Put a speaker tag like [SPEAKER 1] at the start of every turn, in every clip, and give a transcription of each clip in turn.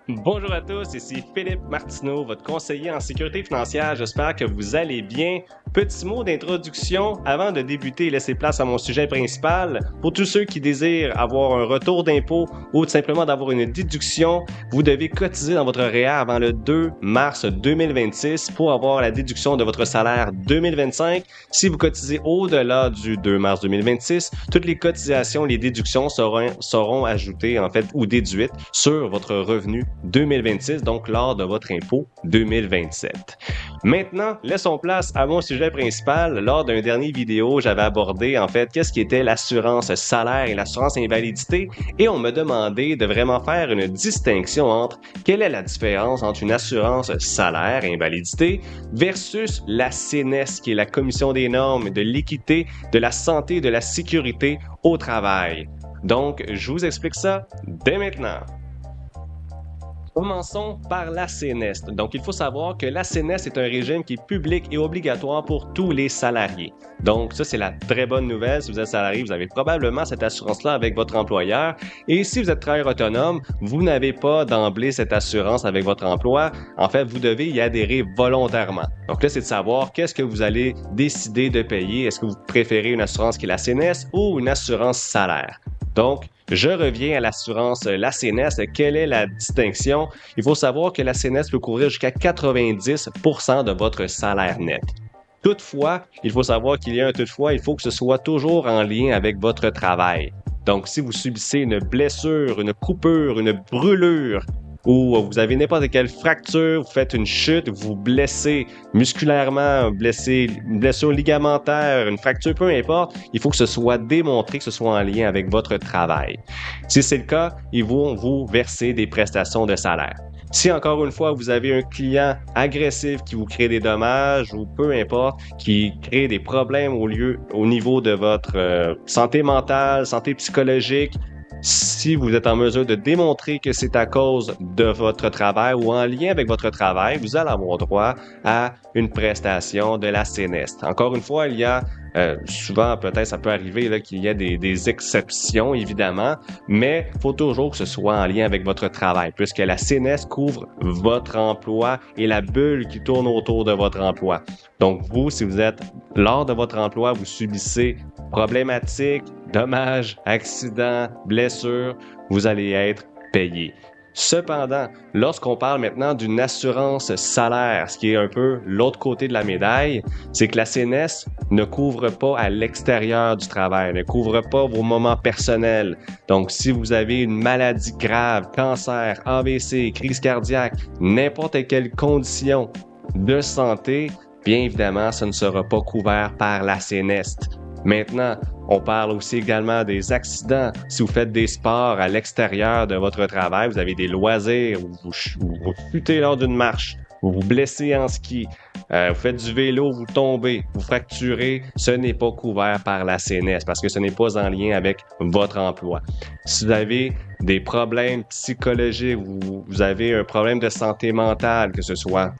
[SPEAKER 1] Bonjour à tous, ici Philippe Martineau, votre conseiller en sécurité financière. J'espère que vous allez bien. Petit mot d'introduction avant de débuter et laisser place à mon sujet principal. Pour tous ceux qui désirent avoir un retour d'impôt ou tout simplement d'avoir une déduction, vous devez cotiser dans votre REER avant le 2 mars 2026 pour avoir la déduction de votre salaire 2025. Si vous cotisez au-delà du 2 mars 2026, toutes les cotisations, les déductions seront ajoutées en fait ou déduites sur votre revenu 2026, donc lors de votre impôt 2027. Maintenant, laissons place à mon sujet principal. Lors d'un dernier vidéo, j'avais abordé en fait qu'est-ce qui était l'assurance salaire et l'assurance invalidité et on me demandait de vraiment faire une distinction entre quelle est la différence entre une assurance salaire et invalidité versus la CNES qui est la Commission des normes de l'équité, de la santé et de la sécurité au travail. Donc, je vous explique ça dès maintenant. Commençons par la CNES. Donc, il faut savoir que la CNES est un régime qui est public et obligatoire pour tous les salariés. Donc, ça, c'est la très bonne nouvelle. Si vous êtes salarié, vous avez probablement cette assurance-là avec votre employeur. Et si vous êtes travailleur autonome, vous n'avez pas d'emblée cette assurance avec votre emploi. En fait, vous devez y adhérer volontairement. Donc là, c'est de savoir qu'est-ce que vous allez décider de payer. Est-ce que vous préférez une assurance qui est la CNES ou une assurance salaire? Donc, je reviens à l'assurance, la CNES. Quelle est la distinction? Il faut savoir que la CNES peut couvrir jusqu'à 90% de votre salaire net. Toutefois, il faut savoir qu'il y a un toutefois, il faut que ce soit toujours en lien avec votre travail. Donc, si vous subissez une blessure, une coupure, une brûlure, ou vous avez n'importe quelle fracture, vous faites une chute, vous vous blessez musculairement, une blessure ligamentaire, une fracture, peu importe, il faut que ce soit démontré, que ce soit en lien avec votre travail. Si c'est le cas, ils vont vous verser des prestations de salaire. Si encore une fois, vous avez un client agressif qui vous crée des dommages ou peu importe, qui crée des problèmes au niveau de votre santé mentale, santé psychologique, si vous êtes en mesure de démontrer que c'est à cause de votre travail ou en lien avec votre travail, vous allez avoir droit à une prestation de la CNES. Encore une fois, il y a souvent, peut-être, ça peut arriver là, qu'il y ait des exceptions, évidemment, mais il faut toujours que ce soit en lien avec votre travail, puisque la CNES couvre votre emploi et la bulle qui tourne autour de votre emploi. Donc, vous, si vous êtes lors de votre emploi, vous subissez problématiques, dommages, accidents, blessures, vous allez être payé. Cependant, lorsqu'on parle maintenant d'une assurance salaire, ce qui est un peu l'autre côté de la médaille, c'est que la CNES ne couvre pas à l'extérieur du travail, ne couvre pas vos moments personnels. Donc, si vous avez une maladie grave, cancer, AVC, crise cardiaque, n'importe quelle condition de santé, bien évidemment, ça ne sera pas couvert par la CNES. Maintenant, on parle aussi également des accidents. Si vous faites des sports à l'extérieur de votre travail, vous avez des loisirs, vous chutez lors d'une marche, vous vous blessez en ski, vous faites du vélo, vous tombez, vous fracturez, ce n'est pas couvert par la CNES parce que ce n'est pas en lien avec votre emploi. Si vous avez des problèmes psychologiques, vous avez un problème de santé mentale, que ce soit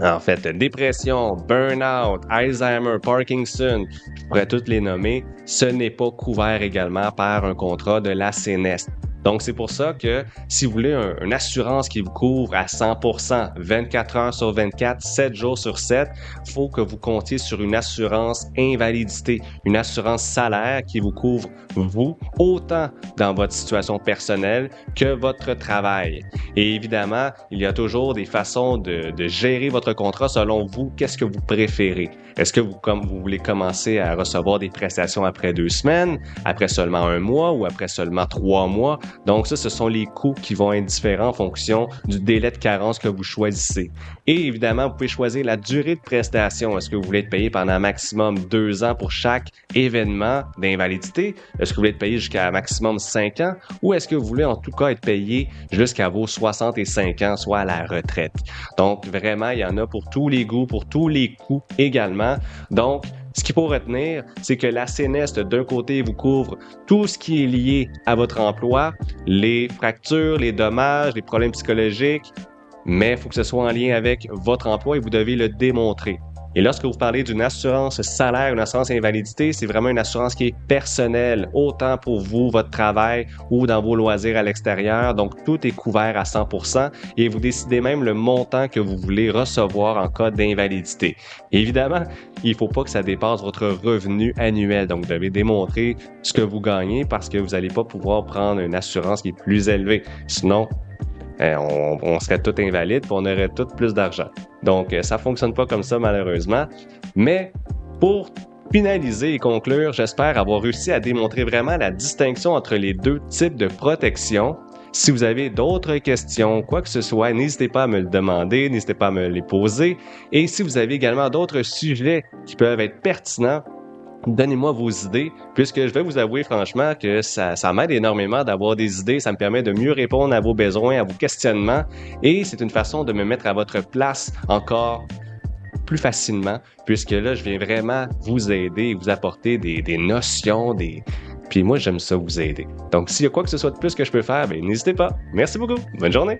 [SPEAKER 1] en fait, dépression, burn-out, Alzheimer, Parkinson, je pourrais toutes les nommer, ce n'est pas couvert également par un contrat de la CNES. Donc, c'est pour ça que si vous voulez une assurance qui vous couvre à 100%, 24 heures sur 24, 7 jours sur 7, il faut que vous comptiez sur une assurance invalidité, une assurance salaire qui vous couvre, vous, autant dans votre situation personnelle que votre travail. Et évidemment, il y a toujours des façons de gérer votre contrat selon vous. Qu'est-ce que vous préférez? Est-ce que vous voulez commencer à recevoir des prestations après 2 semaines, après seulement 1 mois ou après seulement 3 mois? Donc ça, ce sont les coûts qui vont être différents en fonction du délai de carence que vous choisissez. Et évidemment, vous pouvez choisir la durée de prestation. Est-ce que vous voulez être payé pendant un maximum 2 ans pour chaque événement d'invalidité? Est-ce que vous voulez être payé jusqu'à un maximum 5 ans? Ou est-ce que vous voulez en tout cas être payé jusqu'à vos 65 ans, soit à la retraite? Donc vraiment, il y en a pour tous les goûts, pour tous les coûts également. Donc, ce qu'il faut retenir, c'est que la CNES, d'un côté, vous couvre tout ce qui est lié à votre emploi, les fractures, les dommages, les problèmes psychologiques, mais il faut que ce soit en lien avec votre emploi et vous devez le démontrer. Et lorsque vous parlez d'une assurance salaire, une assurance invalidité, c'est vraiment une assurance qui est personnelle, autant pour vous, votre travail ou dans vos loisirs à l'extérieur. Donc, tout est couvert à 100% et vous décidez même le montant que vous voulez recevoir en cas d'invalidité. Évidemment, il ne faut pas que ça dépasse votre revenu annuel. Donc, vous devez démontrer ce que vous gagnez parce que vous n'allez pas pouvoir prendre une assurance qui est plus élevée. Sinon, on serait tous invalides et on aurait tous plus d'argent. Donc, ça ne fonctionne pas comme ça, malheureusement. Mais pour finaliser et conclure, j'espère avoir réussi à démontrer vraiment la distinction entre les deux types de protection. Si vous avez d'autres questions, quoi que ce soit, n'hésitez pas à me le demander, n'hésitez pas à me les poser. Et si vous avez également d'autres sujets qui peuvent être pertinents, donnez-moi vos idées, puisque je vais vous avouer franchement que ça m'aide énormément d'avoir des idées, ça me permet de mieux répondre à vos besoins, à vos questionnements, et c'est une façon de me mettre à votre place encore plus facilement, puisque là, je viens vraiment vous aider, vous apporter des notions, puis moi, j'aime ça vous aider. Donc, s'il y a quoi que ce soit de plus que je peux faire, n'hésitez pas. Merci beaucoup. Bonne journée.